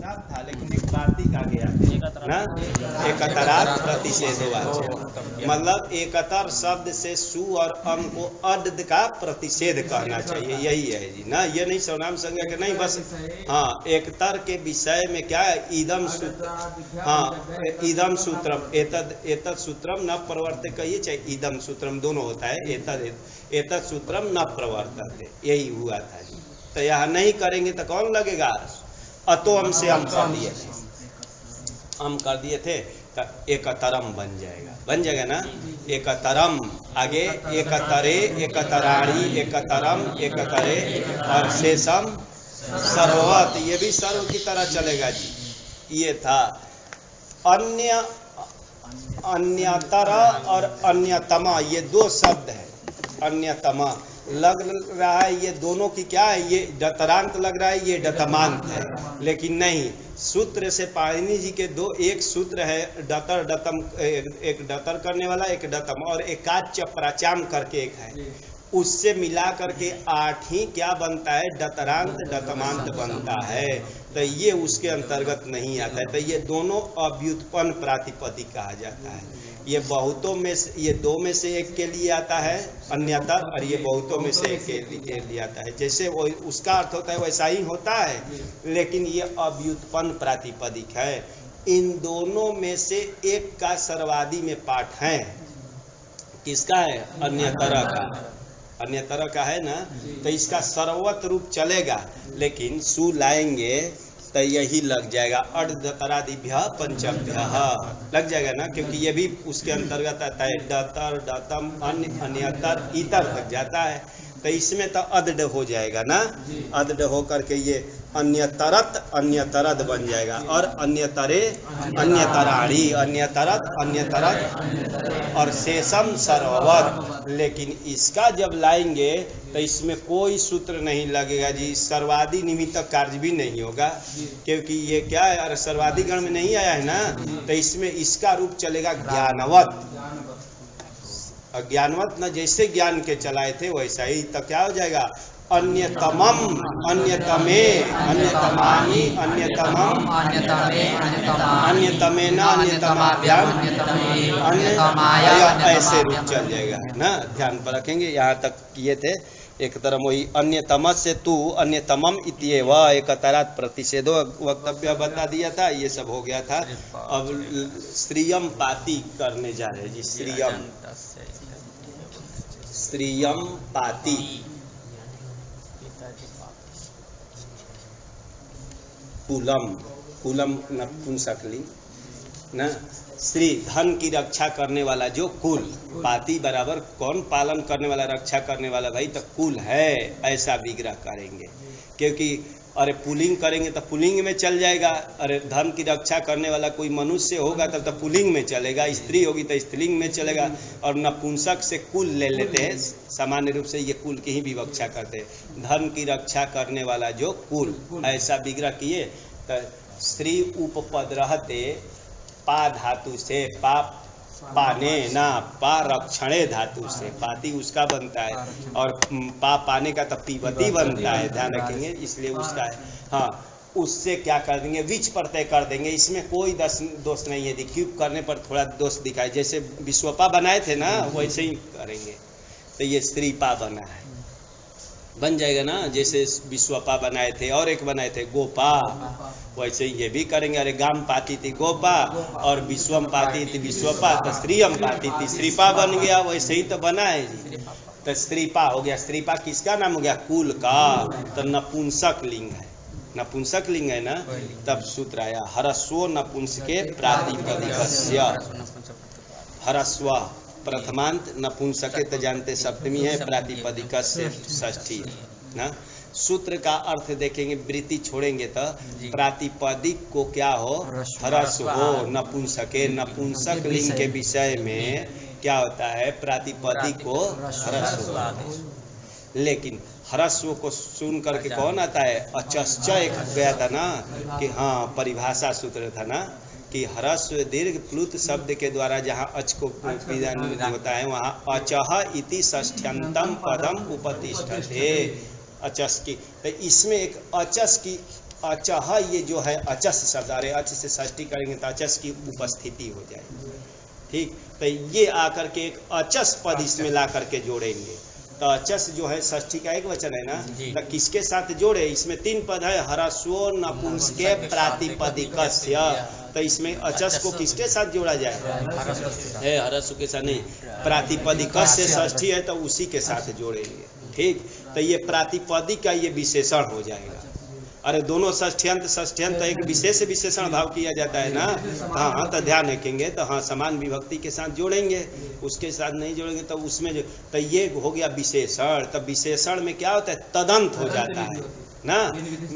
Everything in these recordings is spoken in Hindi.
साथ था, लेकिन एक बातिक आ गया ना, एकतरात प्रतिषेधवाच्य, मतलब एकतर शब्द से सु और अम को अड का प्रतिषेध कहना चाहिए, यही है जी ना। ये नहीं सर्वनाम संज्ञा के नहीं, बस हाँ एकतर के विषय में क्या है, इदम सूत्र, हाँ इदम सूत्रम, एतद सूत्रम न प्रवर्ते कहिए, चाहे इदम सूत्रम दोनों होता है, एतद सूत्रम न प्रवर्तते, यही हुआ था जी। तो यहाँ नहीं करेंगे तो कौन लगेगा, अतो हम से हम कर दिए थे, हम कर दिए थे तो एकतरम बन जाएगा ना, एकतरम, आगे एकतरे, एकतराणी, एकतरम, एकतरे और शेषम सर्ववत, ये भी सर्व की तरह चलेगा जी। ये था अन्य, अन्यतर और अन्यतमा, ये दो शब्द है। अन्यतमा लग रहा है ये दोनों की क्या है, ये डतरांत लग रहा है, ये डतमांत है, लेकिन नहीं, सूत्र से पाणिनि जी के दो, एक सूत्र है डतर डतम, एक डतर करने वाला, एक डतम, और एकाच प्राचाम करके एक है, उससे मिला करके 8 ही क्या बनता है, डतरांत डतमांत बनता है। तो ये उसके अंतर्गत नहीं आता है। तो ये दोनों अव्युत्पन्न प्रातिपदिक कहा जाता है। ये बहुतों में से, ये दो में से एक के लिए आता है अन्यतर, और ये बहुतों में से एक के लिए आता है। जैसे वो उसका अर्थ होता है वैसा ही होता है, लेकिन ये अव्युत्पन्न प्रातिपदिक है। इन दोनों में से एक का सर्वादि में पाठ है, किसका है, अन्यतर का, अन्यतर का है ना, तो इसका सर्वत्र रूप चलेगा, लेकिन सु लाएंगे तो यही लग जाएगा, अर्धतरादिभ्य पंचभ्य लग जाएगा ना, क्योंकि ये भी उसके अंतर्गत आता है, डतर डतम अन्य अन्यतर इतर लग जाता है, तो इसमें तो अदड हो जाएगा ना, अदड हो करके ये अन्यतरत अन्यतरद बन जाएगा, और अन्यतरे अन्यतराणी, अन्यतरत अन्यतरद और शेषम सर्ववत। लेकिन इसका जब लाएंगे तो इसमें कोई सूत्र नहीं लगेगा जी, सर्वादि निमित्तक कार्य भी नहीं होगा, क्योंकि ये क्या है, अरे सर्वादि गण में नहीं आया है ना, तो इसमें इसका रूप चलेगा ज्ञानवत। अज्ञानवत न, जैसे ज्ञान के चलाए थे वैसा ही, तो क्या हो जाएगा, अन्यतमम अन्यतमे अन्यतमानि अन्यतमम अन्यतमेन अन्यतमाभ्याम अन्य, ऐसे रूप चल जाएगा ना, ध्यान पर रखेंगे। यहाँ तक किए थे। एक तरह वही अन्यतम से तू अन्यतमम इत्येव एकतरात् प्रतिषेधो वक्तव्य बता दिया था, ये सब हो गया था। अब स्त्रियम पाती करने जा रहे जी, स्त्रियम पाती, कुलम, कुलम नपुंसकलिंग ना, स्त्री धन की रक्षा करने वाला जो कुल, पाती बराबर कौन पालन करने वाला, रक्षा करने वाला, भाई तो कुल है, ऐसा विग्रह करेंगे। क्योंकि अरे पुलिंग करेंगे तो पुलिंग में चल जाएगा, अरे धन की रक्षा करने वाला कोई मनुष्य होगा तब तो पुलिंग में चलेगा, स्त्री होगी तो स्त्रीलिंग में चलेगा, और नपुंसक से कुल ले लेते हैं, सामान्य रूप से ये कुल की ही विवक्षा करते हैं, धन की रक्षा करने वाला जो कुल, ऐसा विग्रह किए। तो स्त्री उपपद रहते पा धातु से, पाने ना, पा रक्षणे धातु से, पाती उसका बनता है, और पा पाने का तब पीवती बनता है, ध्यान रखेंगे, इसलिए उसका है। हाँ, उससे क्या कर देंगे, विच प्रत्यय कर देंगे, इसमें कोई दोष नहीं है। क्यूब करने पर थोड़ा दोष दिखाए, जैसे विश्वपा बनाए थे ना वैसे ही करेंगे। तो ये स्त्रीपा बना है, बन जाएगा ना, जैसे विश्वपा बनाए थे, और एक बनाए थे गोपा, वैसे ये भी करेंगे। अरे गाम पाती थी गोपा, और विश्वम पाती थी विश्वपा, तो स्त्रियम पाती थी श्रीपा बन गया, वैसे ही तो बना है जी। तो स्त्रीपा हो गया, स्त्रीपा किसका नाम हो गया, कुल का, तो नपुंसक लिंग है, नपुंसक लिंग है ना, तब सूत्र आया हरस्वो नपुंसके प्रातिपदिकस्य, हरस्व प्रथमांत, नपुंसके तो जानते सप्तमी है, प्रातिपदिकस्य षष्ठी ना। सूत्र का अर्थ देखेंगे, वृत्ति छोड़ेंगे तो प्रातिपदिक को क्या हो, ह्रस्व हो, नपुंसके, नपुंसक लिंग के विषय में क्या होता है, प्रातिपदिक को ह्रस्व हो। लेकिन ह्रस्व को सुन करके कौन आता है, अचश्च एक गया था ना, कि हाँ परिभाषा सूत्र था ना, कि ह्रस्व दीर्घ प्लुत शब्द के द्वारा जहाँ अच को विधान होता है, वहाँ अचह इति षष्ठ्यंतम पदम उपतिष्ठते, अचस की। तो इसमें एक अचस की अचह ये जो है अचस शब्द, अरे अच से षष्ठी करेंगे तो अचस की उपस्थिति हो जाएगी। ठीक, तो ये आकर के एक अचस पद इसमें ला करके जोड़ेंगे। तो अचस जो है षष्ठी का एक वचन है ना, तो किसके साथ जोड़े? इसमें 3 पद है, हरस्वो नपुंसके प्रातिपदिकस्य। तो इसमें अचस को किसके साथ जोड़ा जाए? है हरस्व के साथ नहीं, प्रातिपदिकस्य षष्ठी है तो उसी के साथ जोड़ेंगे। ठीक, तो ये प्रातिपदिक का ये विशेषण हो जाएगा। अरे दोनों षष्ठ्यंत एक विशेष विशेषण भाव किया जाता है ना। हाँ, तो ध्यान रखेंगे तो हाँ समान विभक्ति के साथ जोड़ेंगे, उसके साथ नहीं जोड़ेंगे तो उसमें जो तो ये हो गया विशेषण। तब विशेषण में क्या होता है? तदंत हो जाता है ना।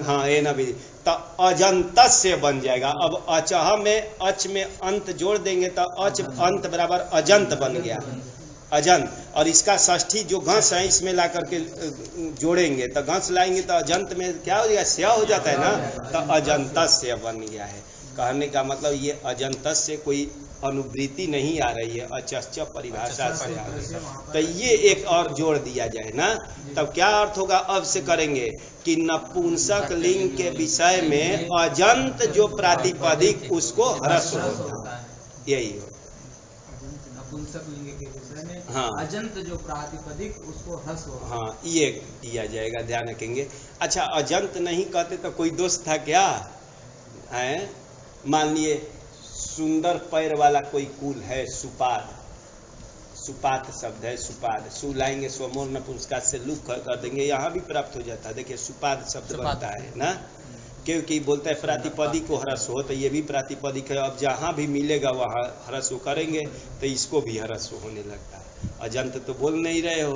हाँ, ये ना विधि तो अजंत से बन जाएगा। अब अचह में अच में अंत जोड़ देंगे तो अच अंत बराबर अजंत बन गया, अजंत। और इसका षष्ठी जो घस है इसमें ला करके जोड़ेंगे तो घस लाएंगे तो अजंत में क्या हो जाएगा? स्या हो जाता है ना, तो अजंत से बन गया है। कहने का मतलब ये अजंत से कोई अनुवृत्ति नहीं आ रही है, अचश्च परिभाषा से आ रही है। तो ये एक और जोड़ दिया जाए ना, तब क्या अर्थ होगा? अब से करेंगे कि नपुंसक लिंग के विषय में अजंत जो प्रातिपदिक उसको ह्रस्व होता है, यही हो। नपुंसक लिंग के विषय में हाँ, अजंत जो प्रातिपदिक उसको ह्रस्व होता है। हाँ, ये किया जाएगा, ध्यान रखेंगे। अच्छा, अजंत नहीं कहते तो कोई दोष था क्या है? मान लिए सुंदर पैर वाला कोई कुल है, सुपाद, सुपात शब्द है, सुपाद, सु लाएंगे स्वमोर नपुंसक से लुक कर देंगे, यहाँ भी प्राप्त हो जाता है। देखिए सुपाद शब्द बनता है ना, क्योंकि बोलता है प्रातिपदिक को ह्रस्व हो, तो ये भी प्रातिपदिक है। अब जहाँ भी मिलेगा वहाँ ह्रस्व करेंगे तो इसको भी ह्रस्व होने लगता है। अजंत तो बोल नहीं रहे हो,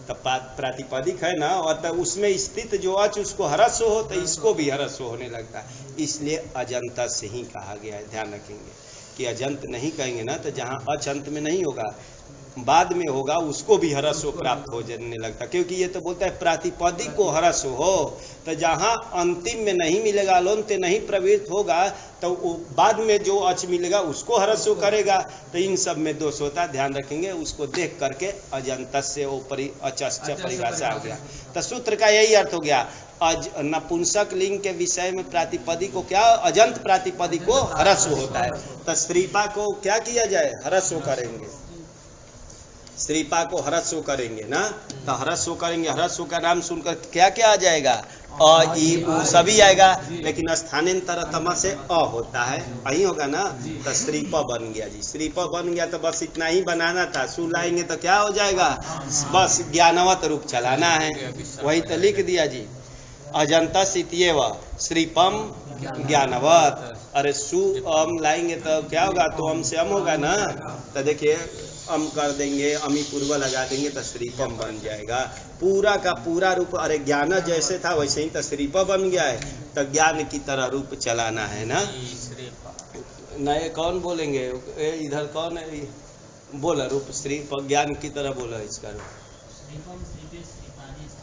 तो प्रातिपदिक है ना, और तो उसमें स्थित जो अच उसको ह्रस्व हो तो इसको भी ह्रस्व होने लगता है, इसलिए अजंत से ही कहा गया है। ध्यान रखेंगे कि अजंत नहीं कहेंगे ना, तो जहाँ अच अंत में नहीं होगा बाद में होगा उसको भी ह्रस्व प्राप्त हो जाने लगता, क्योंकि ये तो बोलता है प्रातिपदिक को ह्रस्व हो। तो जहाँ अंतिम में नहीं मिलेगा, लोन्ते नहीं प्रवृत्त होगा, तो बाद में जो अच मिलेगा उसको ह्रस्व करेगा। तो इन सब में दोष होता है, ध्यान रखेंगे। उसको देख करके अजंत से अचश्च परिभाषा आ गया। तो सूत्र का यही अर्थ हो गया, नपुंसक लिंग के विषय में प्रातिपदिक को क्या? अजंत प्रातिपदिक को ह्रस्व होता है। तो स्त्रीपा को क्या किया जाए? ह्रस्व करेंगे, स्त्रीपा को ह्रस्व करेंगे ना, तो ह्रस्व करेंगे। ह्रस्व का नाम सुनकर क्या क्या आ जाएगा? अ, ई, उ सभी आएगा, लेकिन स्थानांतरतम से अ होता है, यही होगा ना। तो श्रीप बन गया जी, श्रीप बन गया। तो बस इतना ही बनाना था, सु लाएंगे तो क्या हो जाएगा? बस ज्ञानवत रूप चलाना है, वही तो लिख दिया जी। अजंत इत्येव श्रीपम ज्ञानवत। अरे सु अम लाएंगे तो क्या होगा? तो अम से अम होगा ना। तो देखिए अम कर देंगे, अमी पूर्व लगा देंगे तो श्रीपम बन जाएगा। पूरा का पूरा रूप, अरे ज्ञान जैसे था वैसे ही तो श्रीप बन गया है। तो ज्ञान की तरह रूप चलाना है ना। नए कौन बोलेंगे? इधर कौन है बोला? रूप श्रीप ज्ञान की तरह बोला इसका रूप।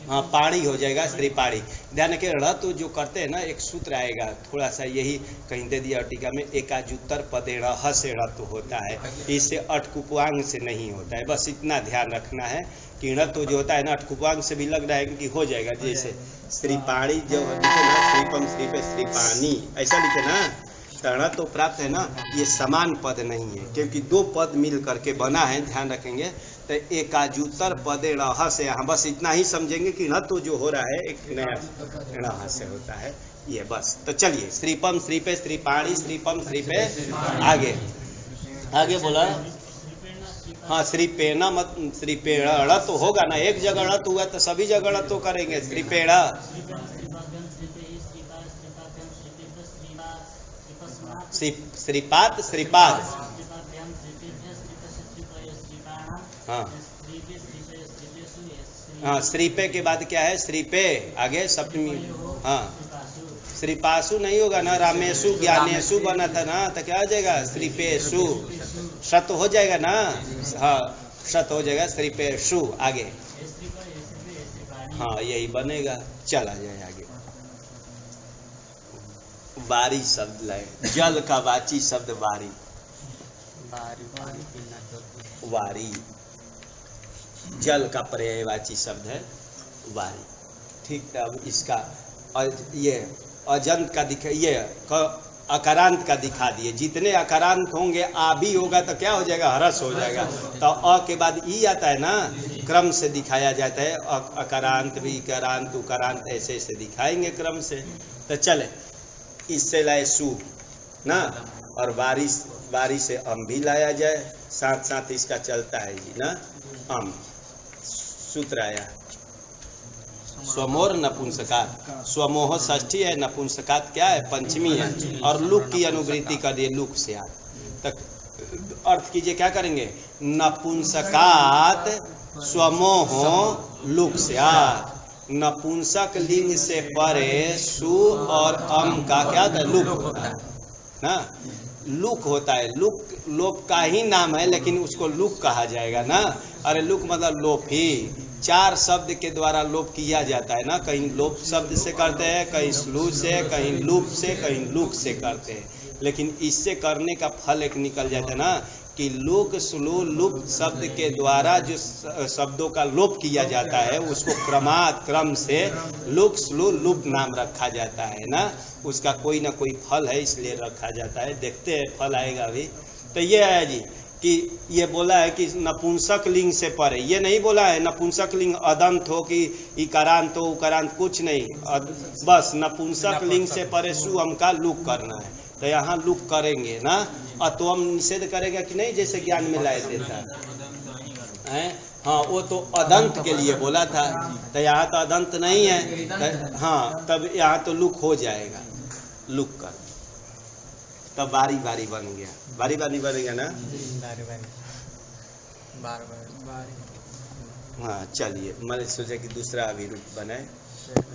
हाँ, पाणी हो जाएगा, श्रीपाणी। ध्यान रखिए, ऋत जो करते हैं ना, एक सूत्र आएगा थोड़ा सा, यही कहीं दे दिया टीका में, एकाजुत्तर पदेण ह से ऋत होता है, इससे अटकुपांग से नहीं होता है। बस इतना ध्यान रखना है कि ऋत जो होता है ना, अटकुपांग से भी लग रहा है कि हो जाएगा। जैसे श्रीपाणी जो लिखे ना, श्रीपम श्रीपे श्रीपाणी ऐसा लिखे ना, तरण तो प्राप्त है ना, ये समान पद नहीं है, क्योंकि 2 पद मिल करके बना है। ध्यान रखेंगे। तो एकाजुत्तर पदे रह से, यहाँ बस इतना ही समझेंगे कि न तो जो हो रहा है एक नया रह से होता है, ये बस। तो चलिए, श्रीपम श्रीपे श्रीपाणी, श्रीपम श्रीपे, आगे आगे बोला। हाँ, श्रीपेण मत, श्रीपेण तो होगा ना, एक जगह णत हुआ तो सभी जगह णत तो करेंगे। श्रीपेण, श्रीपात, श्रीपाद, हाँ हाँ, श्रीपे के बाद क्या है? श्रीपे, आगे सप्तमी। हाँ, श्रीपासु नहीं होगा ना, रामेशु ज्ञानेशु बना था ना, तो क्या हो जाएगा? श्रीपेशु, शत हो जाएगा ना। हाँ, शत हो जाएगा, श्रीपेशु। आगे हाँ, यही बनेगा। चला जाए आगे। बारी शब्द लाए, जल का वाची शब्द बारी, वारी जल का पर्यायवाची शब्द है वारी। ठीक है, अब इसका ये अजंत का दिखा, ये अकारांत का दिखा दिए। जितने अकारांत होंगे आ भी होगा तो क्या हो जाएगा, हरस हो जाएगा। तो अ के बाद ई आता है ना, क्रम से दिखाया जाता है। अकारांत भी, करांत, उकारांत ऐसे ऐसे दिखाएंगे क्रम से। तो चले, इससे लाए सु ना, और बारी से अम भी लाया जाए, साथ साथ इसका चलता है जी ना, अम। सूत्र आया स्वमोर नपुंसकात, स्वमोह षष्ठी है, नपुंसकात क्या है, पंचमी है, और लुक की अनुवृत्ति कर दिए, लुक से आत। तक अर्थ कीजिए, क्या करेंगे, नपुंसकात स्वमोह लुक से आत। नपुंसक लिंग से परे सु और अम का क्या होता है, लुक होता है ना, लुक होता है। लुक लोप का ही नाम है, लेकिन उसको लुक कहा जाएगा ना। अरे लुक मतलब लोप ही, 4 शब्द के द्वारा लोप किया जाता है ना। कहीं लोप शब्द से करते हैं, कहीं स्लू से, कहीं लूप से, कहीं लुक से करते हैं। लेकिन इससे करने का फल एक निकल जाता है ना, कि लुक, स्लू, लुप शब्द के द्वारा जो शब्दों का लोप किया जाता है, उसको क्रम से लुक, स्लू, लुप नाम रखा जाता है ना। उसका कोई ना कोई फल है, इसलिए रखा जाता है। देखते हैं, फल आएगा अभी। तो ये है जी कि ये बोला है कि नपुंसक लिंग से परे, ये नहीं बोला है नपुंसक लिंग अदंत हो कि इकारांत हो, उकारांत, कुछ नहीं। बस नपुंसक लिंग से परे सुअम का लुक करना है। तो यहाँ लुक करेंगे ना, अत्वम निषेध करेगा कि नहीं, जैसे ज्ञान में लाए थे हैं। हाँ, वो तो अदंत के लिए बोला था, तो यहाँ तो अदंत नहीं है। हाँ, तब यहाँ तो लुक हो जाएगा, लुक कर। तब बारी बारी बन गया, बारी बारी बनेगा ना, हाँ। चलिए, मैंने सोचा कि दूसरा अभी रूप बनाए।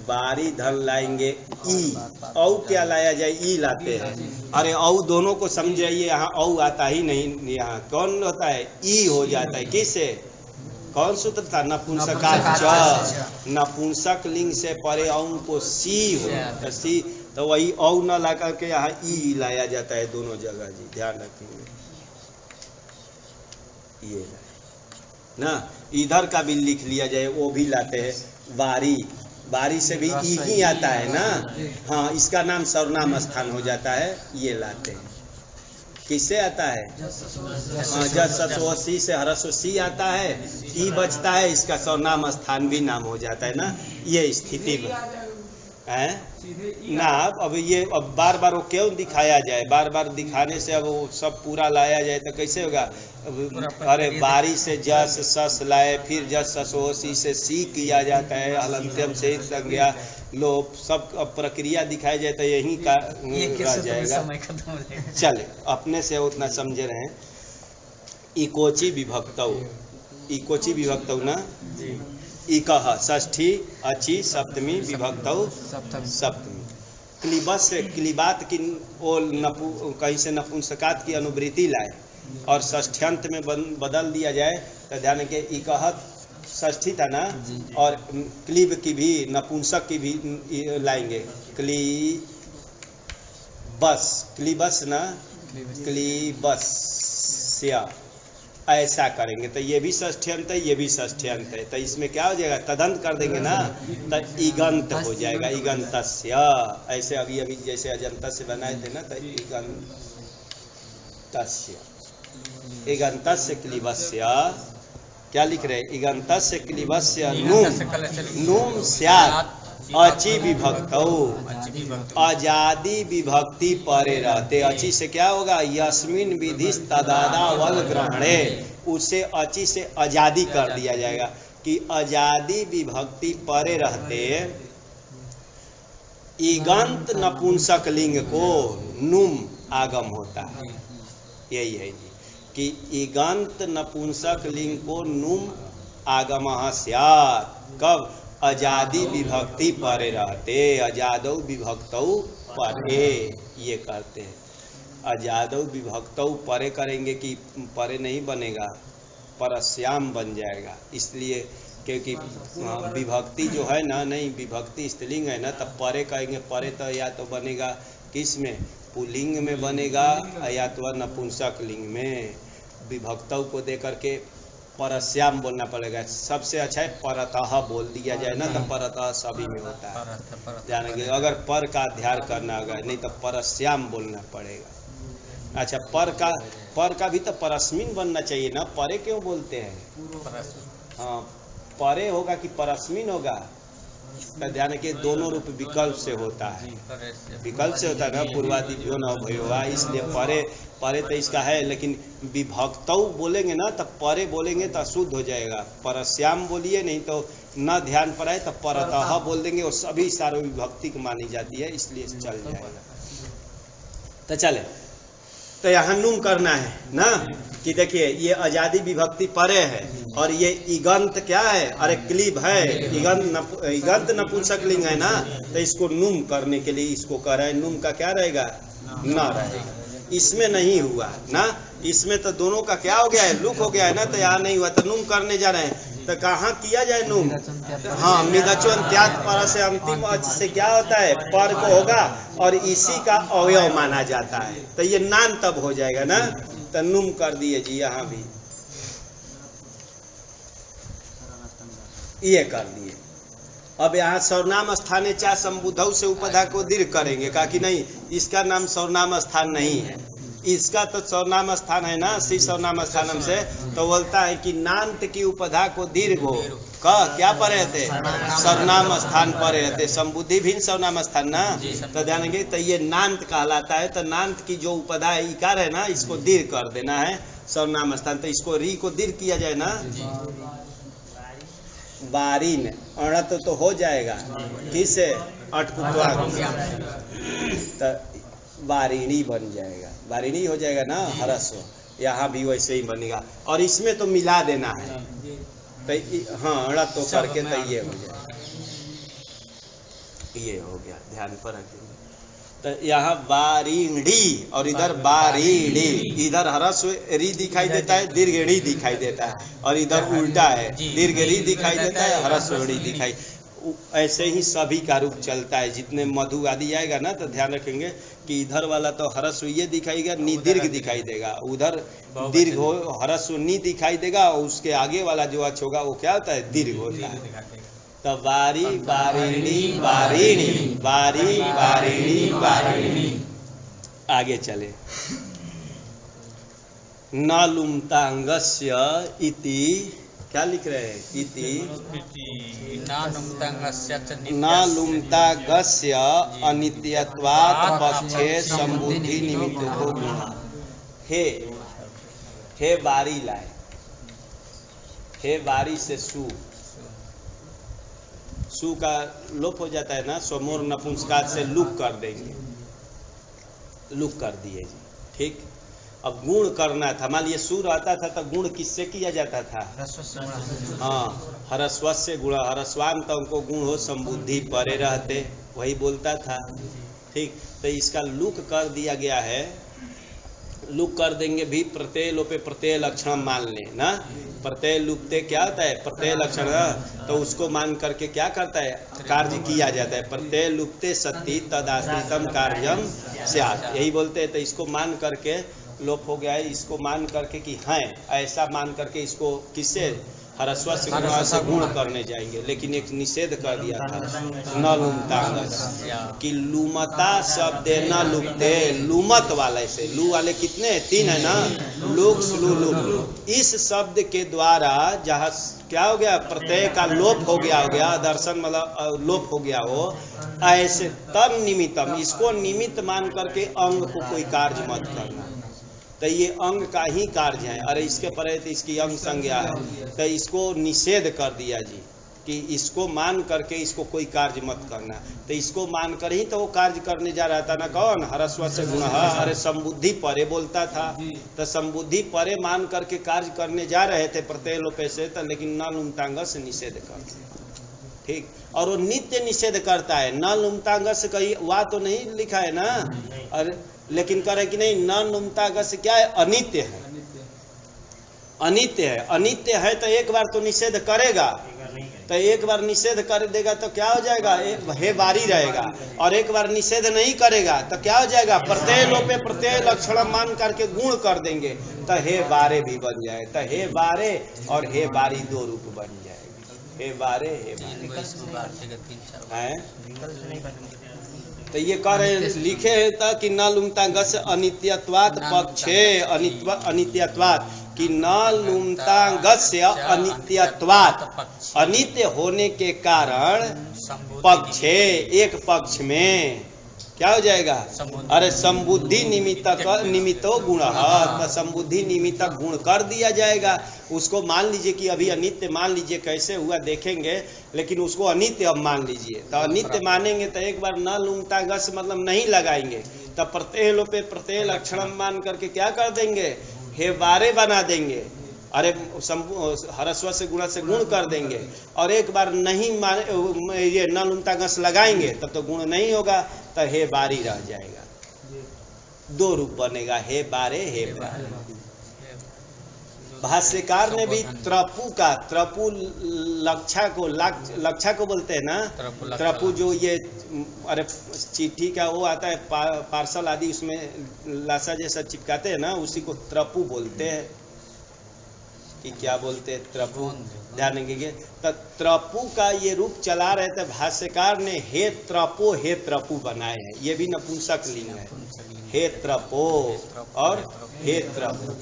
बारी धन लाएंगे ई, औ क्या लाया जाए, ई लाते हैं। अरे औ दोनों को समझाइए, यहाँ औ आता ही नहीं। यहाँ कौन होता है, ई हो जाता है। किससे, कौन सूत्र था, नपुंसकात च, नपुंसक लिंग से परे औ को सी हो, तो सी, तो वही औ न ला करके यहाँ ई लाया जाता है दोनों जगह जी, ध्यान रखेंगे। ये ना, इधर का भी लिख लिया जाए, वो भी लाते हैं। बारी, बारी से भी ई ही आता है ना। हाँ, इसका नाम सर्वनाम स्थान हो जाता है, ये लाते हैं। किससे आता है, जसोसी से हरसोसी आता है, ई बचता है, इसका सर्वनाम स्थान भी नाम हो जाता है ना। ये स्थिति में है ना। अब ये अब बार बार वो क्यों दिखाया जाए, बार बार दिखाने से अब वो सब पूरा लाया जाए तो कैसे होगा। अरे बारी से जस सस लाए, फिर जस ससोसी से सी किया जाता है, हलंत्यम से संज्ञा लोप, सब प्रक्रिया दिखाई जाए तो यही का रह जाएगा। चले, अपने से उतना समझे रहे। इकोची विभक्तौ, इकोची विभक्तौ ना, इकह षष्ठी, अची सप्तमी, विभक्तौ सप्तमी। क्लिबस से, क्लिबात की ओ कहीं से नपुंसकात की अनुवृत्ति लाए और षष्ठ्यंत में बदल दिया जाए तो ध्यान के, इकह षष्ठी था ना, और क्लीब की भी, नपुंसक की भी लाएंगे, क्लीबस, क्लीबस ना, क्लीबस्या, ऐसा करेंगे तो ये भी षष्ठ्यंत है, ये भी षष्ठ्यंत है। तो इसमें क्या हो जाएगा, तदंत कर देंगे ना, तो इगंत हो जाएगा, इगंतस्य। ऐसे अभी अभी जैसे अजंत से बनाए थे ना, तो इगंतस्य, इगंतस्य क्लीबस्य, क्या लिख रहे हैं, इगंतस्य क्लीबस्य नुम स्यात् अची विभक्तौ, अजादि विभक्ति परे रहते। अची से क्या होगा, यस्मिन विधिस तदादावल ग्रहणे, उसे अची से अजादि कर दिया जाएगा कि अजादि विभक्ति परे रहते इगंत नपुंसक लिंग को नुम आगम होता है। यही है जी कि इगंत नपुंसक लिंग को नुम आगम स्यात्, कब, अजादि विभक्ति परे रहते, अजादौ विभक्तौ परे, ये करते हैं। अजादौ विभक्तौ परे करेंगे कि परे नहीं बनेगा, परस्याम बन जाएगा। इसलिए क्योंकि विभक्ति जो है ना, नहीं विभक्ति स्त्रीलिंग है ना, तब परे कहेंगे। परे तो या तो बनेगा किस में, पुल्लिंग में बनेगा, या तो नपुंसक लिंग में। विभक्तौ को दे करके परस्याम बोलना पड़ेगा। सबसे अच्छा है परतः बोल दिया जाए ना, तो परतः सभी में होता है, जानेंगे। अगर पर का अध्ययन करना होगा, नहीं तो परस्याम बोलना पड़ेगा। अच्छा, पर का भी तो परस्मिन बनना चाहिए ना, परे क्यों बोलते हैं? हाँ, परे होगा कि परस्मिन होगा, का ध्यान रखिए। दोनों रूप विकल्प से होता है, विकल्प से होता है ना, पूर्वादिभ्यो न भयोवा, इसलिए परे तो इसका है, लेकिन विभक्तौ बोलेंगे ना, तब परे बोलेंगे तो अशुद्ध हो जाएगा। परस्याम बोलिए, नहीं तो न ध्यान पर आए तो परतः बोल देंगे, और सभी सारों विभक्ति को मानी जाती है, इसलिए चल जाएगा। तो चले, तो यहाँ नुम करना है ना, कि देखिए ये आजादी विभक्ति परे है, और ये इगंत क्या है? अरे क्लीब है, इगंत नपुंसक लिंग है ना, तो इसको नुम करने के लिए इसको कह रहे हैं। नुम का क्या रहेगा? न रहेगा। इसमें नहीं हुआ ना, इसमें तो दोनों का क्या हो गया है? लुक हो गया है ना, तो यहाँ नहीं हुआ, तो नुम करने जा रहे हैं। तो कहाँ किया जाए नुम? हाँ, मिदचो अंत्यात पर से अंतिम अच से क्या होता है? पर को होगा, और इसी का अवयव माना जाता है, तो ये नान तब हो जाएगा ना, तो नुम कर दिए जी। यहाँ भी ये कर दिए। अब यहाँ सर्वनाम स्थाने चा संबुद्धौ से उपधा को दीर्घ करेंगे, कहा कि नहीं, इसका नाम सर्वनाम स्थान नहीं है, इसका तो सर्वनाम स्थान है ना, श्री सर्वनाम स्थानम से, तो बोलता है कि नान्त की उपधा को दीर्घ हो, क्या परे रहते? सर्वनाम स्थान परे रहते। संबुद्धि भिन्न सर्वनाम स्थान ना, तो ध्यान देंगे, तो ये नान्त कहलाता है। तो नान्त की जो उपधा है, इकार है ना, इसको दीर्घ कर देना है सर्वनाम स्थान, तो इसको री को दीर्घ किया जाए ना, बारीन अणत तो हो जाएगा, किससे? अटकुत्वा, तो बारिणी बन जाएगा, बारिणी हो जाएगा ना, हरस्व। यहाँ भी वैसे ही बनेगा, और इसमें तो मिला देना है, तो हाँ अणत तो करके तो ये हो जाएगा, ये हो गया, ध्यान पर रखिए। तो यहाँ बारीणी और इधर बारीणी, इधर हरस्व री दिखाई देता है, दीर्घ री दिखाई देता है, और इधर उल्टा है, दीर्घ री दिखाई देता है, हरस्व री दिखाई। ऐसे ही सभी का रूप चलता है। जितने मधु आदि आएगा ना, तो ध्यान रखेंगे कि इधर वाला तो हरस्व ये दिखाएगा, नी दीर्घ दिखाई देगा, उधर दीर्घ हो हरस्व नी दिखाई देगा, और उसके आगे वाला जो अच होगा वो क्या होता है? दीर्घ होता है। तो बारी बारिणी बारिणी, बारी बारिणी बारिणी। आगे चले, न लुमतांगस्य इति, क्या लिख रहे हैं? इति न लुमतागस्य अनित्यत्वात् पक्षे संबुद्धि निमित्तो गुण। हे बारी लाए, हे बारी से सु का लोप हो जाता है ना, स्वमोर नपुंसकात से लुक कर देंगे, लुक कर दिए जी, ठीक। अब गुण करना था, मान लीजिए सु रहता था तो गुण किससे किया जाता था? हाँ, हरस्वस्य गुण, हरस्वांत को गुण हो, संबुद्धि परे रहते, वही बोलता था, ठीक। तो इसका लुक कर दिया गया है, लुक कर देंगे भी, प्रत्यय लोपे प्रत्यय लक्षण मान ले ना, प्रत्यय लुप्ते क्या होता है? प्रत्यय लक्षण, तो उसको मान करके क्या करता है? कार्य किया जाता है। प्रत्यय लुप्ते सत्ति तदाश्रितम कार्यम स्यात्, यही बोलते हैं। तो इसको मान करके लोप हो गया है, इसको मान करके कि है ऐसा मान करके इसको किससे? हरस्व से गुण करने जाएंगे, लेकिन एक निषेध कर दिया था, न लुमतांगस, कि लुमता शब्द न लुप्ते, लुमत वाले से, लू वाले कितने? 3 है ना, लुक स्लू लुक। इस शब्द के द्वारा जहाँ क्या हो गया? प्रत्यय का लोप हो गया, दर्शन मतलब लोप हो गया हो, ऐसे तब निमित्तम, इसको निमित्त मान करके अंग को कोई कार्य मत करना। तो ये अंग का ही कार्य है, अरे इसके परे तो इसकी अंग संज्ञा है, तो इसको निषेध कर दिया जी, कि इसको मान करके इसको कोई कार्य मत करना। तो इसको मान कर ही तो वो कार्य करने जा रहा था ना, कौन? हरस्व से गुण, अरे संबुद्धि परे बोलता था, तो संबुद्धि परे मान करके कार्य करने जा रहे थे प्रत्यय लोपे से, तो लेकिन न लुमतांग से निषेध कर दिया, ठीक। और वो नित्य निषेध करता है, न लुमतांग से कहीं वह तो नहीं लिखा है ना, अरे लेकिन करे कि नहीं, न लुमतांग से क्या है? अनित्य है, अनित्य है, अनित्य है, तो एक बार तो निषेध करेगा, तो एक बार निषेध कर देगा तो क्या हो जाएगा, हे बारी रहेगा। और एक बार निषेध नहीं करेगा तो क्या हो जाएगा, प्रत्यय लोपे प्रत्यय लक्षण मान करके गुण कर देंगे तो हे बारे भी बन जाए। तो हे बारे और हे बारी दो रूप बन जाएगा, हे बारे हे बारे है। तो ये कह रहे लिखे है था कि न लुमता गस अनित्यत्वात् पक्षे अनित्यत्वात् कि न लुमतांगस्य अनित्यत्वात् अनित्य होने के कारण पक्षे एक पक्ष में क्या हो जाएगा, अरे संबुद्धि निमित्तो गुण, तो संबुद्धि निमित्तक गुण कर दिया जाएगा उसको। मान लीजिए कि अभी अनित्य मान लीजिए कैसे हुआ देखेंगे, लेकिन उसको अनित्य अब मान लीजिए। तो अनित्य मानेंगे तो एक बार न लुमता गस मतलब नहीं लगाएंगे, तब प्रत्यय लोपे प्रत्यय लक्षण मान करके क्या कर देंगे, हे बारे बना देंगे। अरे हरस्व से गुण कर देंगे। और एक बार नहीं माने ये न लुमता गस लगाएंगे तब तो गुण नहीं होगा, तो हे बारी रह जाएगा, दो रूप बनेगा, हे बारे हे बारे। भाष्यकार ने भी त्रपु का, त्रपु लक्षा को बोलते हैं ना, त्रपु जो ये अरे चिट्ठी का वो आता है पार्सल आदि उसमें लाशा जैसा चिपकाते हैं ना, उसी को त्रपु बोलते हैं। कि क्या बोलते हैं, त्रपु, ध्यान देंगे। तो त्रपु का ये रूप चला रहे थे भाष्यकार ने, हे त्रपु बनाए हैं। ये भी नपुंसक लिंग है, हे त्रपो और हे त्रपु।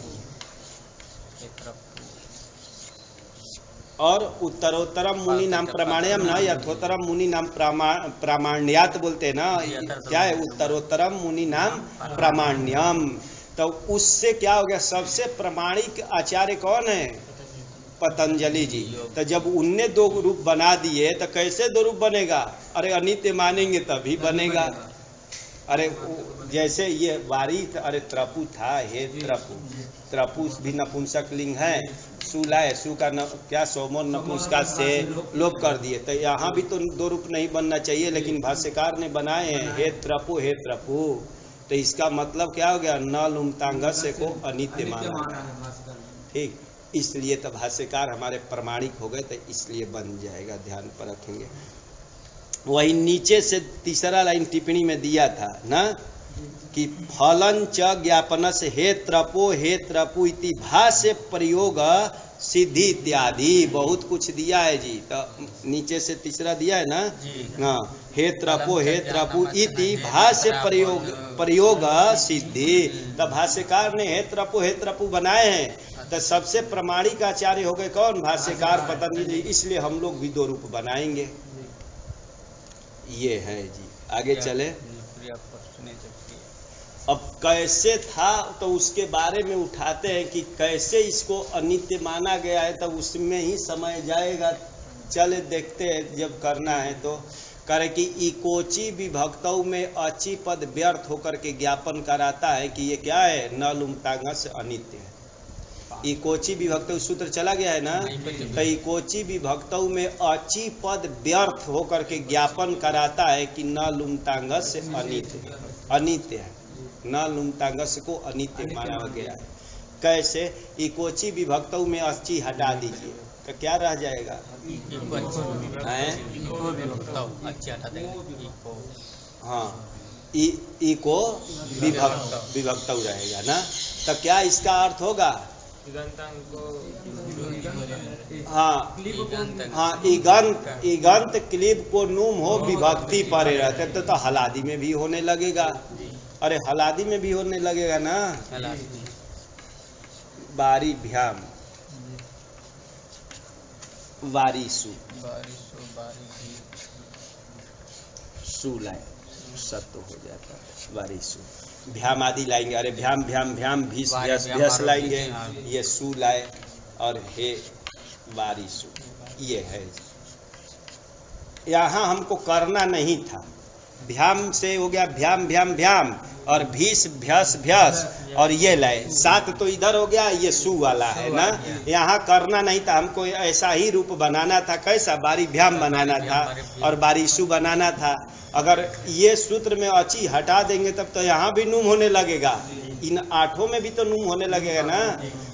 और उत्तरोत्तरम मुनि नाम प्रमाण्यम ना, यथोत्तरम मुनि नाम प्रामाण्यात बोलते हैं ना, क्या है, उत्तरोत्तरम मुनि नाम प्रामाण्यम। तो उससे क्या हो गया, सबसे प्रमाणिक आचार्य कौन है, पतंजलि जी। तो जब उनने दो रूप बना दिए तो कैसे दो रूप बनेगा, अरे अनित्य मानेंगे तभी बनेगा। अरे जैसे ये वारी, अरे त्रपु था, हे त्रपु, त्रपु भी नपुंसक लिंग है। सुला है, सु का क्या सोमो नपुंसका से लोप कर दिए, तो यहाँ भी तो दो रूप नहीं बनना चाहिए, लेकिन भाष्यकार ने बनाए हैं हे त्रपु हे त्रपु। तो इसका मतलब क्या हो गया, न लुमतांगस्य को अनित्य माना, ठीक। इसलिए तो भाष्यकार हमारे प्रमाणिक हो गए, तो इसलिए बन जाएगा, ध्यान पर रखेंगे। वही नीचे से तीसरा लाइन टिप्पणी में दिया था ना कि फलन च ज्ञापनस हे त्रपु इति भाष्य प्रयोग सिद्धि इत्यादि, बहुत कुछ दिया है जी। तो त्रपु से तीसरा दिया है ना, हाँ, हे त्रपु इति भाष्य प्रयोग सिद्धि। तो भाष्यकार ने हे त्रपु बनाए हैं। तो सबसे प्रमाणिक आचार्य हो गए कौन, भाष्यकार पतंजलि। इसलिए हम लोग भी दो रूप बनाएंगे। ये है जी, आगे चले। अब कैसे था तो उसके बारे में उठाते हैं कि कैसे इसको अनित्य माना गया है, तब उसमें ही समय जाएगा। चले देखते हैं, जब करना है तो करे कि इकोची विभक्तों में अची पद व्यर्थ होकर के ज्ञापन कराता है कि ये क्या है, न लुमतांगस अनित्य है। इकोची विभक्तौ सूत्र चला गया है ना, तो इकोची विभक्तौ में अची पद व्यर्थ होकर के ज्ञापन कराता है कि न लुमतांगस अनित्य है, न लुमतांगस को अनित्य माना गया है। कैसे, इकोची विभक्तौ में अची हटा दीजिए तो क्या रह जाएगा, हाँ, इको विभक्तौ रहेगा ना। तो क्या इसका अर्थ होगा, हाँ इगंत क्लीब को नूम हो विभक्ति परे रहते तो हलादी में भी होने लगेगा। अरे हलादी में भी होने लगेगा ना, बारी भ्याम वारिसु लाए सत्य हो जाता है, वारिसु भ्याम आदि लाएंगे। अरे भ्याम भ्याम भ्याम भीस भ्यस लाएंगे, ये सु लाए और हे वारिसु, ये है। यहाँ हमको करना नहीं था, भ्याम से हो गया भ्याम भ्याम भ्याम और भीस भ्यस भ्यस और ये लाए, सात तो इधर हो गया, ये सु वाला है ना। यहाँ करना नहीं था, हमको ऐसा ही रूप बनाना था। कैसा, बारी भ्याम बनाना था और बारिसु बनाना था। अगर ये सूत्र में अची हटा देंगे तब तो यहाँ भी नूम होने लगेगा, इन आठों में भी तो नूम होने लगेगा ना।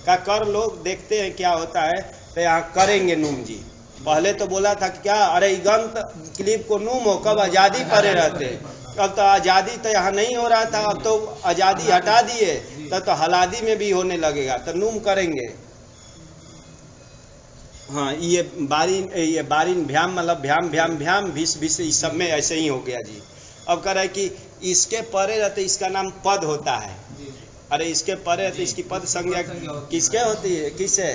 का कर लोग देखते हैं क्या होता है, तो यहाँ करेंगे नूम जी, पहले तो बोला था कि क्या, अरे इगंत क्लीब को नूम हो, कब आजादी परे रहते। अब तो आजादी तो यहाँ नहीं हो रहा था, अब तो आजादी हटा दिए, तो हलादी में भी होने लगेगा, तो नूम करेंगे। हाँ, ये बारिन भ्याम मतलब भ्याम भ्याम भ्याम भीष भीष, इस सब में ऐसे ही हो गया जी। अब कह रहा है कि इसके परे रहते इसका नाम पद होता है। अरे इसके परे रहते इसकी पद संज्ञा किसके होती है, किससे?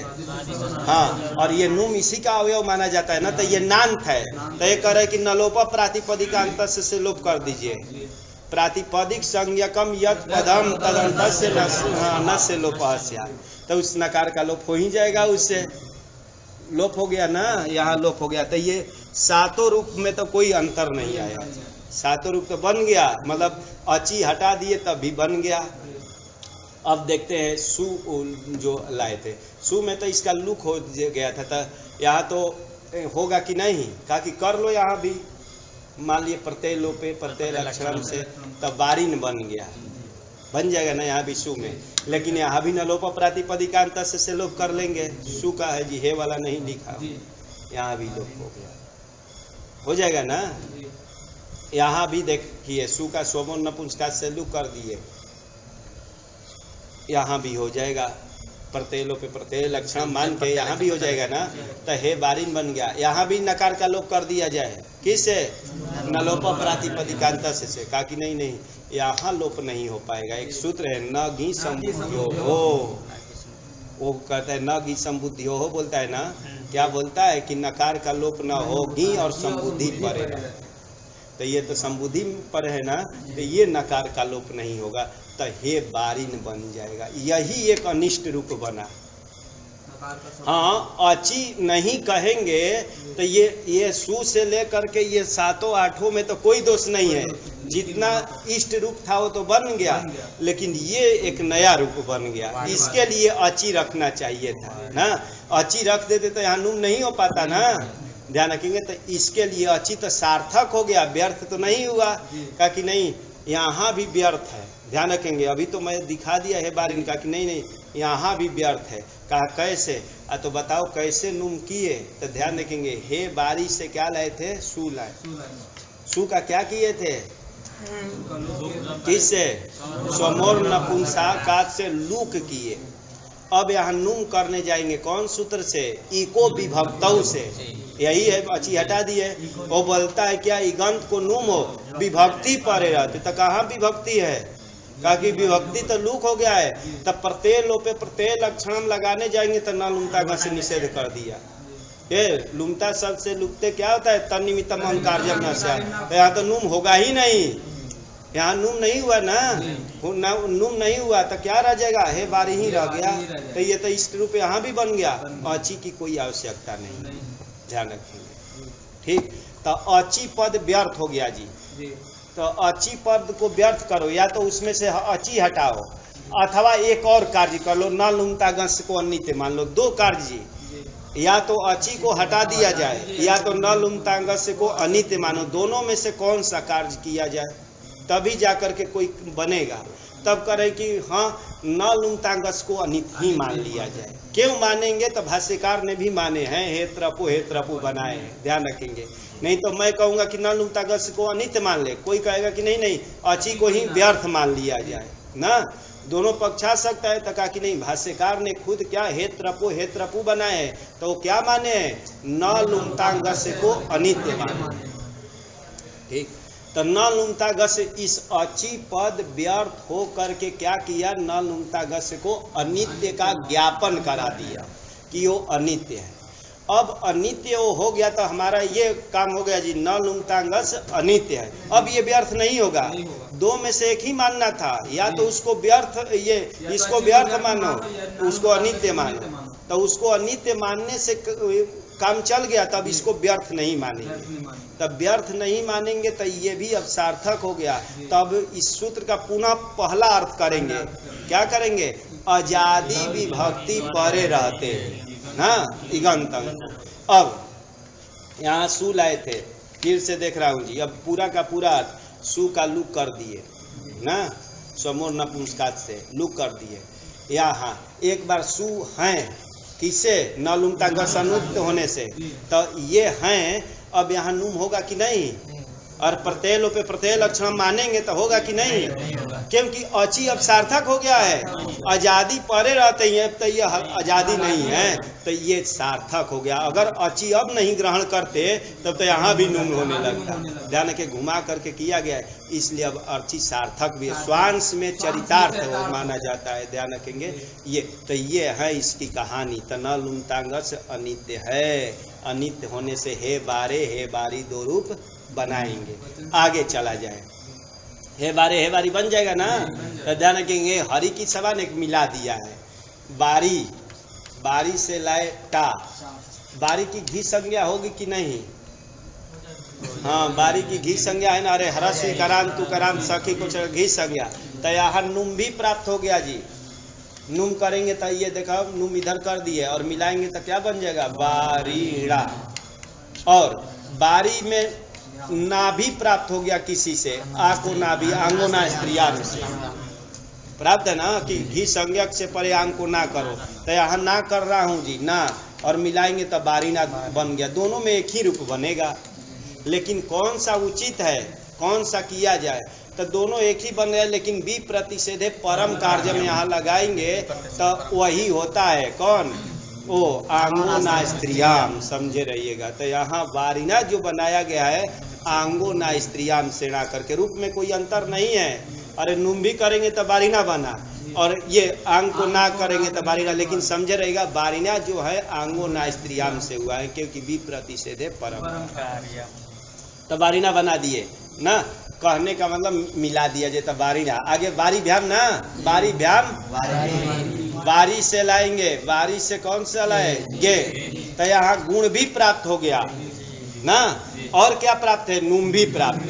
हाँ, और ये नूम इसी का अवयव माना जाता है ना, तो ये नान्त है। तो ये कह रहा है कि नलोप प्रातिपदिका अंत से लोप कर दीजिए। प्रातिपदिक संज्ञकम यत पदम तदंत से न से लोप, तो उस नकार का लोप हो ही जाएगा, उससे लोप हो गया ना, यहाँ लोप हो गया। तो ये सातों रूप में तो कोई अंतर नहीं आया, सातों रूप तो बन गया, मतलब अची हटा दिए तब भी बन गया। अब देखते हैं सु जो लाए थे, सु में तो इसका लुक हो गया था, तो यहाँ तो होगा कि नहीं, कहा कि कर लो यहाँ भी, मान लिए प्रत्यय लोपे प्रत्यय लक्षण से, तब बारिन बन गया, बन जाएगा ना यहाँ भी सु में। लेकिन यहाँ भी न लोप प्रातिपदिका अंत से लोप कर लेंगे, सु का है जी, हे वाला नहीं लिखा, यहाँ भी लोप हो गया, हो जाएगा ना। यहाँ भी देखिए सु का स्वमो नपुंसक से लुक कर दिए, यहाँ भी हो जाएगा, प्रत्यय लोप प्रत्यय लक्षण मान के यहाँ भी हो जाएगा ना। तो हे बारिन बन गया, यहाँ भी नकार का लोप कर दिया जाए, किससे? न लोप प्रातिपदिका अंत से। कहा कि नहीं नहीं, यहाँ लोप नहीं हो पाएगा। एक सूत्र है न गी संबुद्धियो हो, वो कहता है न गी संबुद्धियो हो, बोलता है ना, क्या बोलता है कि नकार का लोप न होगी और संबुद्धि परे रहे। तो ये तो संबुद्धि पर है ना, तो ये नकार का लोप नहीं होगा, तो हे बारिन बन जाएगा। यही एक अनिष्ट रूप बना। हाँ, अची नहीं कहेंगे तो ये सु से लेकर के ये सातों आठों में तो कोई दोष नहीं है, जितना इष्ट रूप था वो तो बन गया, लेकिन ये एक नया रूप बन गया, इसके लिए अची रखना चाहिए था ना। अची रख देते तो यहाँ नूम नहीं हो पाता ना, ध्यान रखेंगे। तो इसके लिए अची तो सार्थक हो गया, व्यर्थ तो नहीं हुआ। कहा कि नहीं, यहाँ भी व्यर्थ है, ध्यान रखेंगे। अभी तो मैं दिखा दिया है बारिन का कि नहीं नहीं, यहाँ भी व्यर्थ है। कहा कैसे? तो बताओ कैसे नूम किए, तो ध्यान रखेंगे। हे बारी से क्या लाए थे? सु लाए। सु का क्या किए थे? किससे? स्वमोर नपुंसकात से लूक किए। अब यहाँ नूम करने जाएंगे कौन सूत्र से? इको विभक्तौ से, यही है, अची हटा दिए। वो बोलता है क्या, इगंत को नूम हो, विभक्ति परे रहते, तो कहाँ विभक्ति है? कहा कि विभक्ति तो लूक हो गया है, तब प्रत्यय लोपे प्रत्यय लक्षण लगाने जाएंगे तो न लुमता से निषेध कर दिया। ये लुमता शब्द से लुकते क्या होता है? तन्निमित्तम अहंकार्यम न स्यात्, तो यहाँ तो नूम होगा ही नहीं, यहाँ नूम नहीं हुआ ना, नूम नहीं हुआ तो क्या रह जाएगा? हे बारी ही रह गया। तो ये तो इष्ट रूप यहाँ भी बन गया, अची की कोई आवश्यकता नहीं, ध्यान रखेंगे। ठीक, तो अची पद व्यर्थ हो गया जी। तो अची पद को व्यर्थ करो, या तो उसमें से अची हटाओ, अथवा एक और कार्य कर लो, न लुमता गंश को अनित्य मान लो। दो कार्य जी, या तो अची को हटा दिया जाए, या तो न लुमता गंश को अनित्य मानो। दोनों में से कौन सा कार्य किया जाए, तभी जाकर के कोई बनेगा। तब करे कि हाँ, न लुमतांगस को अनित ही मान लिया जाए। क्यों मानेंगे? तो भाष्यकार ने भी माने हैं, हे त्रपु बनाए हैं, ध्यान रखेंगे। नहीं तो मैं कहूंगा कि न लुमतांगस को अनित मान ले, कोई कहेगा कि नहीं नहीं, अची को ही व्यर्थ मान लिया जाए ना। दोनों पक्ष आ सकता है। तो कहा कि नहीं, भाष्यकार ने खुद क्या हे त्रपु बनाए हैं, तो वो क्या माने हैं? न लुमतांगस को अनित्य माने। ठीक, तो न लुमता गस, इस अची पद व्यर्थ हो करके क्या किया? न लुमता गस को अनित्य का ज्ञापन करा दिया कि वो अनित्य है। अब अनित्य वो हो गया तो हमारा ये काम हो गया जी, न लुमता गस अनित्य है। अब ये व्यर्थ नहीं होगा, दो में से एक ही मानना था, या तो उसको व्यर्थ, ये इसको व्यर्थ मानो, उसको अनित्य मानो। तो उसको अनित्य मानने से काम चल गया, तब इसको व्यर्थ नहीं मानेंगे। तब व्यर्थ नहीं मानेंगे तो ये भी अब सार्थक हो गया। तब इस सूत्र का पुनः पहला अर्थ करेंगे, क्या करेंगे? आजादी विभक्ति परे रहते ना, इगंतम। अब यहाँ सु लाए थे, फिर से देख रहा हूँ जी, अब पूरा का पूरा सु का लुक कर दिए ना, स्वमोर नपुंसकात से लुक कर दिए। यहाँ एक बार सु हैं, किससे? न लुमता गसनुक्त होने से। तो ये हैं, अब यहाँ नुम होगा कि नहीं? और प्रत्यय पे प्रत्यय लक्षण मानेंगे तो होगा कि नहीं? क्योंकि अची अब सार्थक हो गया है। आजादी परे रहते हैं तो ये आजादी नहीं है, तो ये सार्थक हो गया। अगर अची अब नहीं ग्रहण करते तब तो यहाँ भी नुम होने लगता। ध्यान के घुमा करके किया गया है, इसलिए अब अर्ची सार्थक भी है। स्वांश में चरितार्थ वो माना जाता है। ध्यान रखेंगे ये। तो ये है इसकी कहानी। तन लुमतांगस अनित्य है, अनित्य होने से हे बारी दो रूप बनाएंगे। आगे चला जाए, हे बारी बन जाएगा ना। तो ध्यान रखेंगे हरि की सभा ने मिला दिया है। बारी से लाए टा, बारी की घी संज्ञा होगी कि नहीं? हाँ, बारी की घी संज्ञा है ना। अरे हरस्वी करान तू करान सखी कुछ घी संज्ञा। तो यहाँ नुम भी प्राप्त हो गया जी। नुम करेंगे तो ये देखा नुम इधर कर दिए और मिलाएंगे तो क्या बन जाएगा? बारीड़ा। और बारी में नाभि प्राप्त हो गया किसी से, आ को नाभि, आंगोना स्त्रियान से प्राप्त है ना कि घी संज्ञक से परे आंग को ना करो। तो यहाँ ना कर रहा हूँ जी ना, और मिलाएंगे तो बारीना बन गया। दोनों में एक ही रूप बनेगा, लेकिन कौन सा उचित है, कौन सा किया जाए? तो दोनों एक ही बन गया, लेकिन बी प्रतिषेधे परम कार्य में यहाँ लगाएंगे तो वही होता है। कौन? ओ आंगोना स्त्रियाम, समझे रहिएगा। तो यहाँ बारीना जो बनाया गया है आंगोना स्त्रियाम से ना करके, रूप में कोई अंतर नहीं है। अरे नुम भी करेंगे तो बारीना बना, और ये आंग को ना करेंगे तो बारीना। लेकिन समझे रहेगा बारीना जो है आंगोना स्त्रियाम से हुआ है, क्योंकि बी प्रतिषेधे परम कार्य। तो बारीना बना दिए ना, कहने का मतलब मिला दिया जाए तो बारीना। आगे बारी भ्याम ना, बारी भ्याम बारी से लाएंगे। बारी से कौन सा लाए? गे। तो यहाँ गुण भी प्राप्त हो गया ना। और क्या प्राप्त है? नुम भी प्राप्त।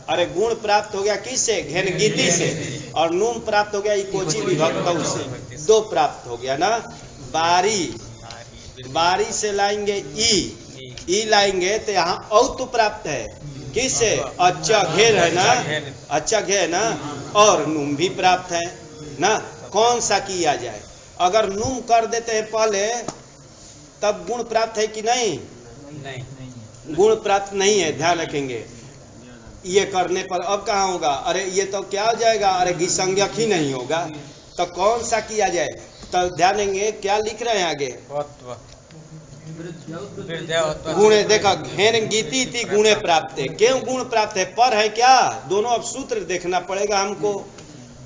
अरे गुण प्राप्त हो गया किससे? घेनगीति से। और नुम प्राप्त हो गया इकोची विभक्तौ से। दो प्राप्त हो गया ना। बारी से लाएंगे ई लाएंगे तो यहाँ औतु प्राप्त है किससे? अच्छा घेर है ना, अच्छा घेर ना। और नुम भी प्राप्त है ना। कौन सा किया जाए? अगर नुम कर देते हैं पहले तब गुण प्राप्त है कि नहीं? गुण प्राप्त नहीं है। ध्यान रखेंगे ये करने पर अब कहाँ होगा? अरे ये तो क्या हो जाएगा? अरे घी संज्ञक ही नहीं होगा। तो कौन सा किया जाए? तो ध्यान देंगे क्या लिख रहे हैं आगे? गुणे। देखा घेन गीति थी गुणे प्राप्त है। क्यों गुण प्राप्त है? पर है क्या? दोनों अब सूत्र देखना पड़ेगा हमको।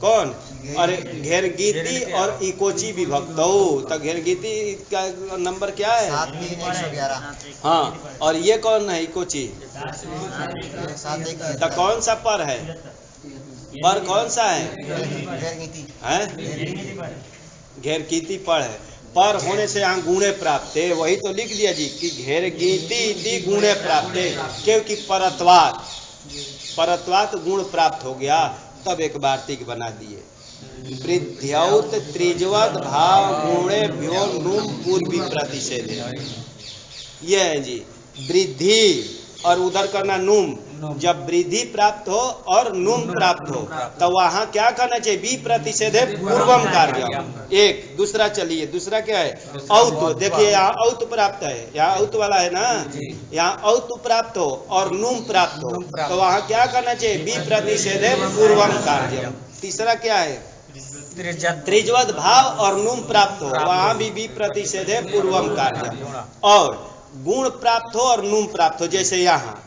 कौन? अरे घेर गीति और इकोची विभक्तौ। तो घेर गीति का नंबर क्या है? 7-3-111। हाँ, और ये कौन है? इकोची। तो कौन सा पर है? पर कौन सा है? घेर गीति पर है। पर होने से यहाँ गुणे प्राप्त है। वही तो लिख दिया जी कि घेर गीति गुणे प्राप्त है, क्योंकि परत्वात गुण प्राप्त हो गया। तब एक वार्तिक बना दिए। वृद्ध्यौत त्रिजवद भाव गुणे भ्यो नुम पूर्वी प्रतिषेध। ये है जी वृद्धि, और उधर करना नुम। जब वृद्धि प्राप्त हो और नुम प्राप्त हो तो वहां क्या करना चाहिए? बी प्रतिषेधे पूर्वम कार्य। एक दूसरा, चलिए दूसरा क्या है? औत। देखिए यहाँ औत प्राप्त है, यहाँ औत वाला है ना। यहाँ औत प्राप्त हो और नुम प्राप्त हो तो वहां क्या करना चाहिए? बी प्रतिषेधे पूर्वम कार्य। तीसरा क्या है? त्रिजवद भाव और नुम प्राप्त हो, वहां भी बी प्रतिषेधे पूर्वम कार्य। और गुण प्राप्त हो और नुम प्राप्त हो, जैसे यहाँ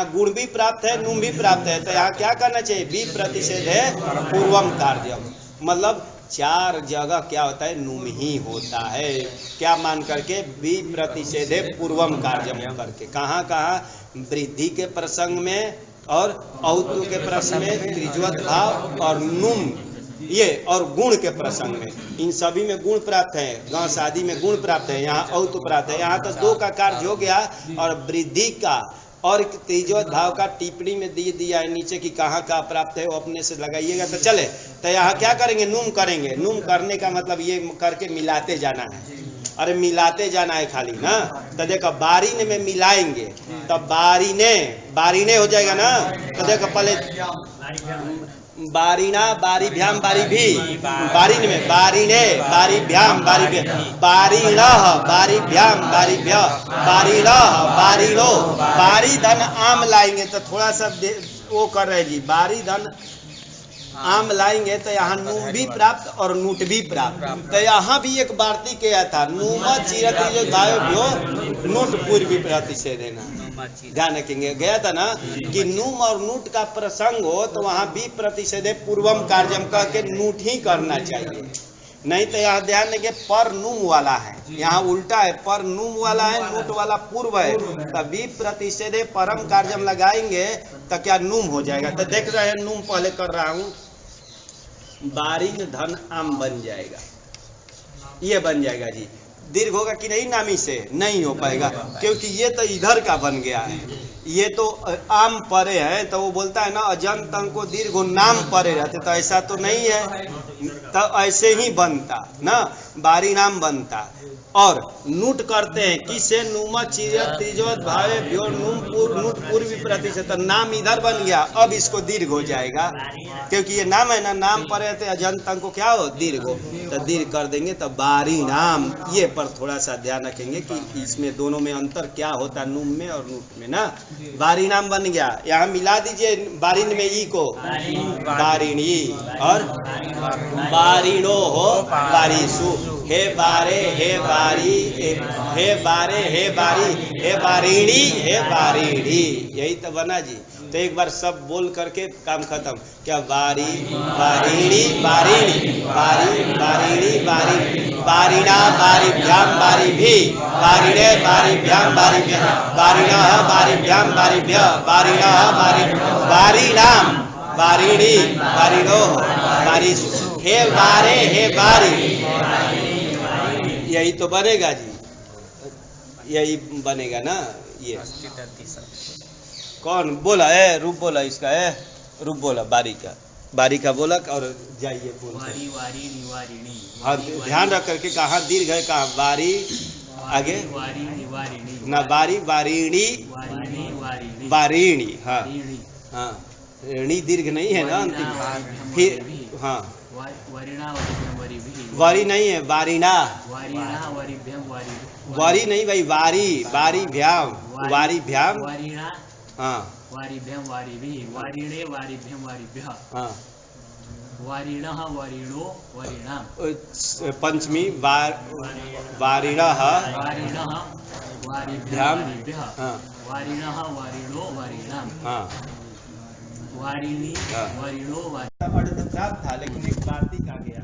गुण भी प्राप्त है, नुम भी प्राप्त है, तो यहाँ क्या करना चाहिए? बी प्रतिषेध है पूर्वम कार्य। मतलब चार जगह क्या होता है? नुम ही होता है। क्या मान करके? बी प्रतिषेध है पूर्वम कार्य करके। कहाँ कहाँ? वृद्धि के प्रसंग में और औतु के प्रसंग में त्रिजवत भाव और नुम, ये और गुण के प्रसंग में। इन सभी में गुण प्राप्त है। गांव शादी में गुण प्राप्त है, यहाँ औतु प्राप्त है। यहाँ तो दो का कार्य हो गया, और वृद्धि का और त्रिजवत भाव का टिप्पणी में दे दिया है नीचे कि कहाँ का प्राप्त है, वो अपने से लगाइएगा तो चले। तो यहाँ क्या करेंगे? नुम करेंगे। नुम करने का मतलब ये करके मिलाते जाना है। अरे मिलाते जाना है खाली ना। तो देखो बारीने में मिलाएंगे तो बारीने हो जाएगा ना। तो देखो पहले बारिणा बारिभ्याम बारिभी, बारिण में बारिणे बारिभ्याम बारिभ्य, बारिणः बारिभ्याम बारिभ्य, बारिणः बारिणो, बारी धन आम लाएंगे तो थोड़ा सा वो कर रहे जी, बारी धन आम लाएंगे तो यहाँ नूम भी प्राप्त और नूट भी प्राप्त। तो यहाँ भी एक वार्ती किया था, नूमा चिरति जो दायो नूट पूर्वी प्रतिषेध है ना, ध्यान रखेंगे। गया था ना कि नूम और नूट का प्रसंग हो तो वहाँ भी प्रतिषेध पूर्वम कार्यम कह के नूट ही करना चाहिए, नहीं तो यहाँ ध्यान देंगे पर नूम वाला है, यहाँ उल्टा है, पर नूम वाला है, नूट वाला पूर्व है, तभी प्रतिषेधे परम कार्यम लगाएंगे तो क्या नूम हो जाएगा। तो देख रहे हैं नूम पहले कर रहा हूँ, बारिन धन आम बन जाएगा, ये बन जाएगा जी। दीर्घ होगा कि नहीं नामी से, नहीं हो पाएगा क्योंकि ये तो इधर का बन गया है, ये तो आम परे है, तो वो बोलता है ना अजंत अंक को दीर्घ नाम परे रहते, तो ऐसा तो नहीं है, तो ऐसे ही बनता ना, बारी नाम बनता। और नूट करते हैं किसे, नुमा चिरत त्रिजोत भावे व्यो नूम नूट पूर्वी प्रतिशत, नाम इधर बन गया, अब इसको दीर्घ हो जाएगा क्योंकि ये नाम है ना, नाम पर रहते अजंत अंक को क्या हो दीर्घ हो, तो दीर्घ कर देंगे तो बारी नाम। ये पर थोड़ा सा ध्यान रखेंगे कि इसमें दोनों में अंतर क्या होता, नूम में और नूट में ना। बारी नाम बन गया, यहाँ मिला दीजिए बारिन में ई को, बारिणी, और बारिणो हो बारिशु, हे बारे हे बारी, हे बारे हे बारी, हे बारिणी हे बारिणी, यही तो बना जी। तो एक बार सब बोल करके काम खत्म। क्या बारी बारिणी बारिणी, बारी बारिणी बारी, बारिणा बारिभ्याम बारिभी, बारिणे बारिभ्याम बारिभ्य, बारिणः बारिभ्याम बारिभ्य, बारिणः बारि, बारिणाम बारिणी बारिणो बारिशु, हे बारे हे बारी, यही तो बनेगा जी, यही बनेगा ना। ये कौन बोला है, रूप बोला इसका है, रूप बोला बारी का बोला, और जाइए बोल। वारी वारी निवारिणी, हाँ ध्यान रख करके, कहाँ दीर्घ है कहाँ बारी, आगे वारी निवारिणी, ना बारी बारिणी, वारिणी वारिणी, बारिणी, हाँ ऋणी, हाँ ऋणी दीर्घ नहीं है ना अंतिम, फिर हाँ वरिणा वरिभ्यम वरिभी, वारी नहीं है, बारिणा, वारिणा वरिभ्यम वारी, वारी नहीं भाई, वारी बारी भ्याम, वारी भ्याम, वारिणा हाँ वारिभ्यम वारिभी, वारिणे वारिभ्यम वारिभ्यः, हाँ वारिणः वारिणो वारिणाम, पंचमी वारिणः वारिणः वारिभ्यम भ्याम, वारिभ्यः, हाँ वारिणः वारिणो वारिणाम, हाँ वारिणी हाँ। वारिणो वारि। अर्ध प्राप्त था लेकिन एक वार्तिक आ गया।